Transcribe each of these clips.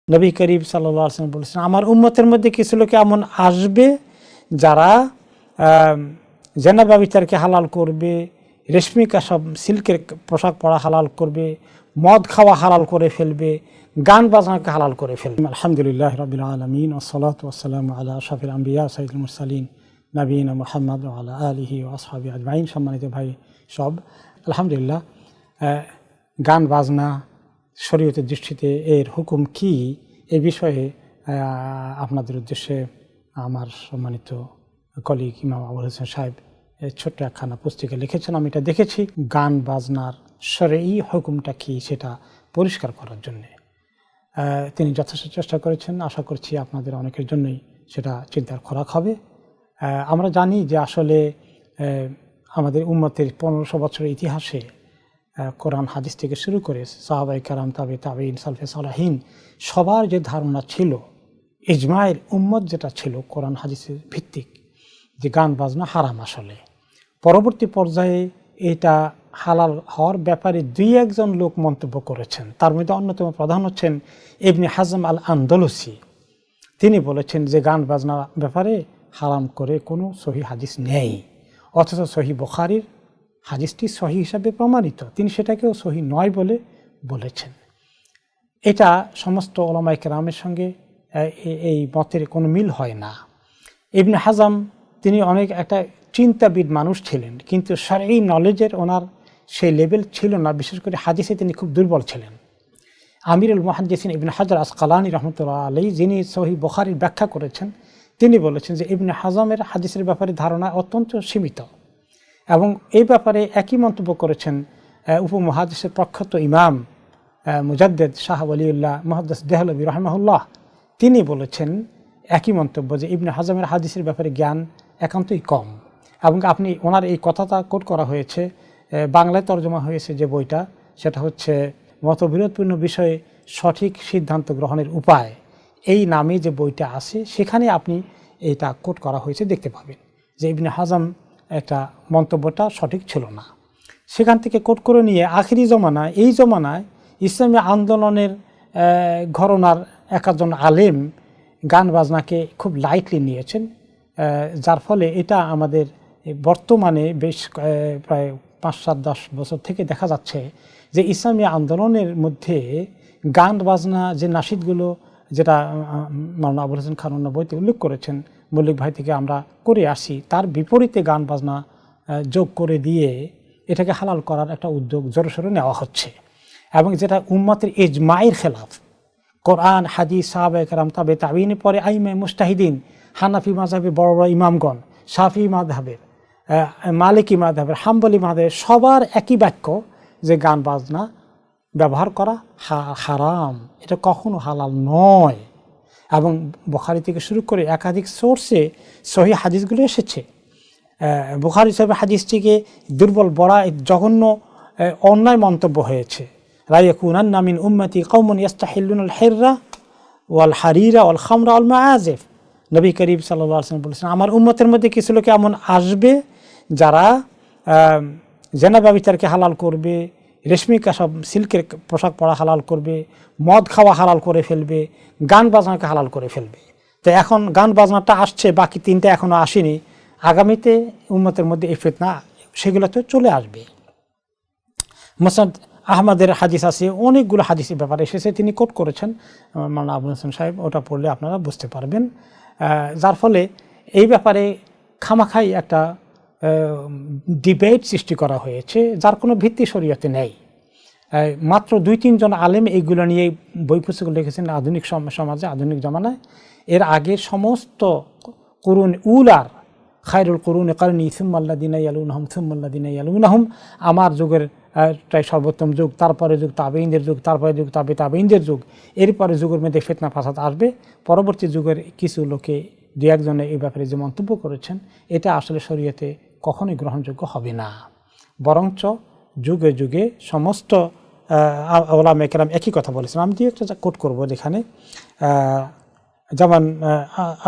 নবী করিম সাল্লাল্লাহু আলাইহি ওয়াসাল্লাম বলেছেন, আমার উম্মতের মধ্যে কিছু লোক এমন আসবে যারা জেনা ব্যভিচারকে হালাল করবে, রেশমি কাসব সিল্কের পোশাক পরা হালাল করবে, মদ খাওয়া হালাল করে ফেলবে, গান বাজনাকে হালাল করে ফেলবে। আলহামদুলিল্লাহ রাব্বিল আলামিন ওয়াসসালাতু ওয়াসসালামু আলা আশরাফিল আম্বিয়া সাইয়্যিদুল মুরসালিন নবিয়িনা মুহাম্মদ ওয়া আলা আলিহি ওয়া আসহাবিহি আজমাইন। সম্মানিত ভাই সব, আলহামদুলিল্লাহ, গান বাজনা শরীয়তের দৃষ্টিতে এর হুকুম কি, এই বিষয়ে আপনাদের উদ্দেশ্যে আমার সম্মানিত কলিগ ইমাম আবুল হোসেন সাহেব ছোট্ট একখানা পুস্তিকা লিখেছেন। আমি এটা দেখেছি। গান বাজনার শরঈ হুকুমটা কি সেটা পরিষ্কার করার জন্যে তিনি যথেষ্ট চেষ্টা করেছেন। আশা করছি আপনাদের অনেকের জন্যই সেটা চিন্তার খোরাক হবে। আমরা জানি যে আসলে আমাদের উম্মতের 1500 বছরের ইতিহাসে কোরআন হাদিস থেকে শুরু করে সাহাবায়ে কেরাম, তাবেঈন, সালফে সালেহিন সবার যে ধারণা ছিল, ইজমায়ের উম্মত যেটা ছিল কোরআন হাদিসের ভিত্তিক, যে গান বাজনা হারাম। আসলে পরবর্তী পর্যায়ে এটা হালাল হওয়ার ব্যাপারে দুই একজন লোক মন্তব্য করেছেন। তার মধ্যে অন্যতম প্রধান হচ্ছেন ইবনে হাজম আল আন্দালুসি। তিনি বলেছেন যে গান বাজনা ব্যাপারে হারাম করে কোনো সহি হাদিস নেই, অথচ সহি বুখারীর হাদিসটি সহি হিসাবে প্রমাণিত, তিনি সেটাকেও সহি নয় বলে বলেছেন। এটা সমস্ত উলামায়ে কেরামের সঙ্গে এই মতের কোনো মিল হয় না। ইবনে হাজম তিনি অনেক একটা চিন্তাবিদ মানুষ ছিলেন, কিন্তু শরঈ নলেজের ওনার সেই লেভেল ছিল না। বিশেষ করে হাদিসে তিনি খুব দুর্বল ছিলেন। আমিরুল মুহাদ্দিসিন ইবনে হাজার আসকালানী রহমতুল্লাহ আলাইহি, যিনি সহি বুখারীর ব্যাখ্যা করেছেন, তিনি বলেছেন যে ইবনে হাজমের হাদিসের ব্যাপারে ধারণা অত্যন্ত সীমিত। এবং এই ব্যাপারে একই মন্তব্য করেছেন উপমহাদেশের প্রখ্যাত ইমাম মুজাদ্দিদ শাহ ওয়ালিউল্লাহ মুহাদ্দিস দেহলভী রাহিমাহুল্লাহ। তিনি বলেছেন একই মন্তব্য যে ইবনে হাজমের হাদিসের ব্যাপারে জ্ঞান একান্তই কম। এবং আপনি ওনার এই কথাটা কোট করা হয়েছে, বাংলায় তর্জমা হয়েছে যে বইটা, সেটা হচ্ছে মতবিরোধপূর্ণ বিষয়ে সঠিক সিদ্ধান্ত গ্রহণের উপায়, এই নামে যে বইটা আছে সেখানে আপনি এইটা কোট করা হয়েছে, দেখতে পাবেন যে ইবনে হাজম একটা মন্তব্যটা সঠিক ছিল না। সেখান থেকে কোট করে নিয়ে আখিরি জমানায়, এই জমানায় ইসলামী আন্দোলনের ঘরানার একজন আলেম গান বাজনাকে খুব লাইটলি নিয়েছেন, যার ফলে এটা আমাদের বর্তমানে বেশ প্রায় 5-7-10 বছর থেকে দেখা যাচ্ছে যে ইসলামী আন্দোলনের মধ্যে গান বাজনা যে নাশিদগুলো, যেটা মাওলানা আবুল হোসেন খান বইতে উল্লেখ করেছেন, মল্লিক ভাই থেকে আমরা করে আসি, তার বিপরীতে গান বাজনা যোগ করে দিয়ে এটাকে হালাল করার একটা উদ্যোগ জোরসোরে নেওয়া হচ্ছে। এবং যেটা উম্মতের ইজমায়ের খেলাফ। কোরআন হাদিস সাহাবায়ে কেরাম, তাবেঈনের পরে আইমায়ে মুজতাহিদিন, হানাফি মাযহাবের বড় বড় ইমামগণ, শাফিঈ মাযহাবের, মালিকি মাযহাবের, হাম্বলি মাযহাবের সবার একই বাক্য যে গান বাজনা ব্যবহার করা হারাম, এটা কখনো হালাল নয়। এবং বুখারী থেকে শুরু করে একাধিক সোর্সে সহি হাদিসগুলো এসেছে। বুখারী সাহেবের হাদিসটিকে দুর্বল বড়া জঘন্য অন্যায় মন্তব্য হয়েছে। লা ইয়াকুনান্না মিন উম্মতি কওমুন ইস্তাহিল্লুনাল হিররা ওয়াল হারিরা ওয়াল খামরা ওয়াল মাআজিফ। নবী করিম সাল্লাল্লাহু আলাইহি ওয়াসাল্লাম বলেছেন, আমার উম্মতের মধ্যে কিছু লোক এমন আসবে যারা জেনা ব্যভিচারকে হালাল করবে, রেশমি কাসব সিল্কের পোশাক পরা হালাল করবে, মদ খাওয়া হালাল করে ফেলবে, গান বাজনাকে হালাল করে ফেলবে। তো এখন গান বাজনাটা আসছে, বাকি তিনটা এখনও আসেনি। আগামীতে উম্মতের মধ্যে এই ফিতনা সেগুলো তো চলে আসবে। মুসনাদ আহমদের হাদিস আছে, অনেকগুলো হাদিসের ব্যাপারে এসেছে, তিনি কোট করেছেন মাওলানা আবুল হোসেন সাহেব, ওটা পড়লে আপনারা বুঝতে পারবেন। যার ফলে এই ব্যাপারে খামাখাই একটা ডিবেট সৃষ্টি করা হয়েছে, যার কোনো ভিত্তি শরীয়তে নেই। মাত্র 2-3 জন আলেম এইগুলো নিয়ে বই পুস্তক লিখেছেন আধুনিক সমাজে, আধুনিক জমানায়। এর আগে সমস্ত কুরুন উলার, খায়রুল কুরুন কারনি সুম্মাল্লাযিনা ইয়ালুনহুম সুম্মাল্লাযিনা ইয়ালুনহুম, আমার যুগের প্রায় সর্বোত্তম যুগ, তারপরে যুগ তাবেঈনদের যুগ, তারপরে যুগ তাবেঈনদের যুগ, এরপরে যুগের মধ্যে ফিতনা ফাসাদ আসবে। পরবর্তী যুগের কিছু লোকে 2-1 এই ব্যাপারে যে মন্তব্য করেছেন, এটা আসলে শরীয়তে কখনোই গ্রহণযোগ্য হবে না। বরঞ্চ যুগে যুগে সমস্ত উলামায়ে কেরাম একই কথা বলেছেন। আমি একটা কোট করবো, যেখানে যেমন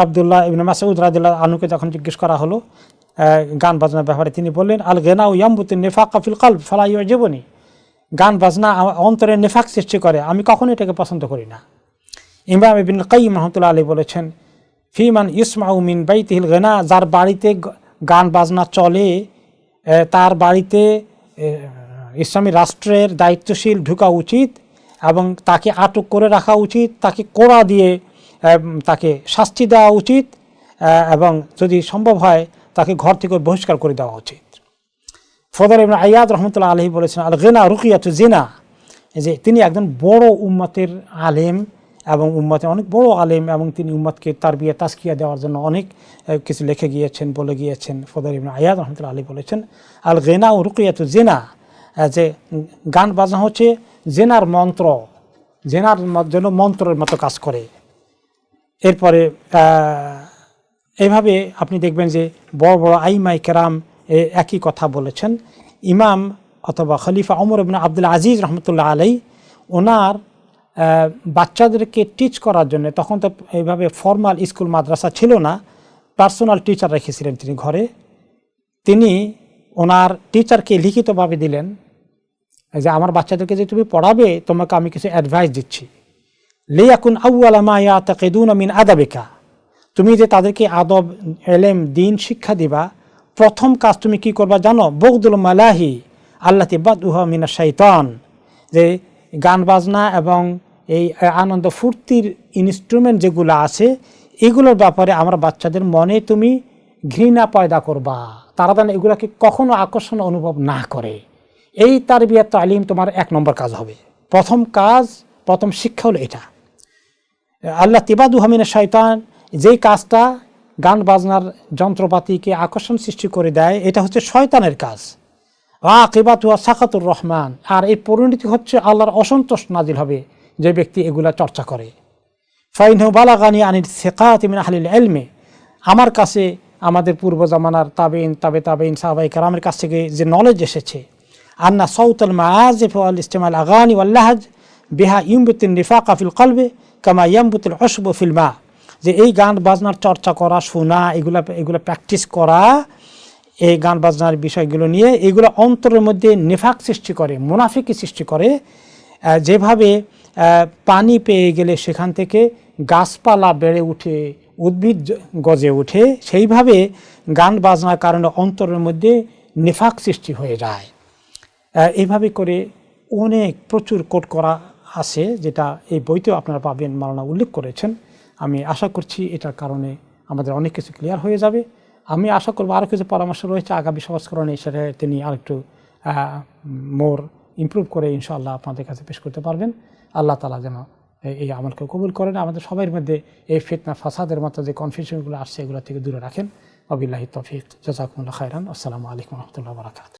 আব্দুল্লাহ ইবনে মাসউদ রাদিয়াল্লাহু আনহুকে যখন জিজ্ঞেস করা হলো গান বাজনার ব্যাপারে, তিনি বললেন, আল গিনাউ ইয়ামবুতু নিফাকা ফিল কলব ফালা ইউজিবুনি। গান বাজনা অন্তরে নেফাক সৃষ্টি করে, আমি কখনো এটাকে পছন্দ করি না। ইমাম ইবনুল কাইয়্যিম রাহমাতুল্লাহি আলাইহি বলেছেন, ফিমান ইসমাউ মিন বাইতিহিল গিনা, যার বাড়িতে গান বাজনা চলে তার বাড়িতে ইসলামী রাষ্ট্রের দায়িত্বশীল ঢোকা উচিত এবং তাকে আটক করে রাখা উচিত, তাকে কোড়া দিয়ে তাকে শাস্তি দেওয়া উচিত এবং যদি সম্ভব হয় তাকে ঘর থেকে বহিষ্কার করে দেওয়া উচিত। ফদল ইবনে আয়াদ রাহমাতুল্লাহি আলাইহি বলেছেন, আল গিনা রুকিয়াতু জিনা, যে তিনি একজন বড় উম্মতের আলেম এবং উম্মতের অনেক বড় আলেম এবং তিনি উম্মতকে তারবিয়া তাজকিয়া দেওয়ার জন্য অনেক কিছু লিখে গিয়েছেন, বলে গিয়েছেন। ফদল ইবনে আয়াদ রাহমাতুল্লাহি আলাইহি বলেছেন, আল গিনা রুকিয়াতু জিনা, যে গান বাজনা হচ্ছে জেনার মন্ত্র, জেনার জন্য মন্ত্রের মতো কাজ করে। এরপরে এইভাবে আপনি দেখবেন যে বড় বড় আইমাই কেরাম একই কথা বলেছেন। ইমাম অথবা খলিফা ওমর ইবনে আব্দুল আজিজ রহমতুল্লাহ আলাই ওনার বাচ্চাদেরকে টিচ করার জন্য, তখন তো এইভাবে ফর্মাল স্কুল মাদ্রাসা ছিল না, পার্সোনাল টিচার রেখেছিলেন তিনি ঘরে। তিনি ওনার টিচারকে লিখিতভাবে দিলেন যে আমার বাচ্চাদেরকে যে তুমি পড়াবে তোমাকে আমি কিছু অ্যাডভাইস দিচ্ছি। লিয়াকুন আউয়ালা মা ইয়াতাকিদুনা মিন আদাবিকা, তুমি যে তাদেরকে আদব এলেম দিন শিক্ষা দিবা, প্রথম কাজ তুমি কি করবা জানো? বগদুল মালাহি আল্লাতি বাদউহা মিনাশ শাইতান, যে গান বাজনা এবং এই আনন্দ ফুর্তির ইনস্ট্রুমেন্ট যেগুলো আছে এগুলোর ব্যাপারে আমার বাচ্চাদের মনে তুমি ঘৃণা পয়দা করবা, তারা যেন এগুলোকে কখনো আকর্ষণ অনুভব না করে। এই তারবিয়াত তালিম তোমার 1 নম্বর কাজ হবে। প্রথম কাজ, প্রথম শিক্ষা হলো এটা। আল্লাহ তিবাদুহা মিনাশ শাইতান, যেই কাজটা গান বাজনার যন্ত্রপাতিকে আকর্ষণ সৃষ্টি করে দেয়, এটা হচ্ছে শয়তানের কাজ। আকিবাতুহা সাখাতুর রহমান, আর এর পরিণতি হচ্ছে আল্লাহর অসন্তোষ নাজিল হবে যে ব্যক্তি এগুলা চর্চা করে। ফাইনহু বালাগানি আনিল সিকাতি মিন আহলিল ইলমি, আমার কাছে আমাদের পূর্ব জামানার তাবেইন সাহাবায়ে কেরামের কাছ থেকে যে নলেজ এসেছে, আন্না সাউতাল মাআজিফ ওয়াল ইস্তিমাল আগানি ওয়াল লাহজ বিহা ইউমবিতুন নিফাকা ফিল কলবি কামা ইয়ামবুতুল উশবু ফিল মা, যে এই গান বাজনার চর্চা করা, শোনা, এগুলা প্র্যাকটিস করা, এই গান বাজনার বিষয়গুলো নিয়ে এগুলো অন্তরের মধ্যে নিফাক সৃষ্টি করে, মুনাফিকি সৃষ্টি করে। যেভাবে পানি পেয়ে গেলে সেখান থেকে গাছপালা বেড়ে উঠে, উদ্ভিদ গজে ওঠে, সেইভাবে গান বাজনার কারণে অন্তরের মধ্যে নিফাক সৃষ্টি হয়ে যায়। এইভাবে করে অনেক প্রচুর কোট করা আছে, যেটা এই বইতেও আপনারা পাবেন, মাওলানা উল্লেখ করেছেন। আমি আশা করছি এটার কারণে আমাদের অনেক কিছু ক্লিয়ার হয়ে যাবে। আমি আশা করবো আরও কিছু পরামর্শ রয়েছে আগামী সংস্করণে, সেটা তিনি আরেকটু মোর ইমপ্রুভ করে ইনশাআল্লাহ আপনাদের কাছে পেশ করতে পারবেন। আল্লাহ তাআলা যেন এই আমলকে কবুল করেন, আমাদের সবার মধ্যে এই ফিতনা ফাসাদের মতো যে কনফিউশনগুলো আসছে এগুলো থেকে দূরে রাখেন। ওয়াবিল্লাহি তৌফিক, জাযাকুমুল্লাহু খাইরান। আসসালামু আলাইকুম ওয়া রাহমাতুল্লাহি ওয়া বারাকাতুহু।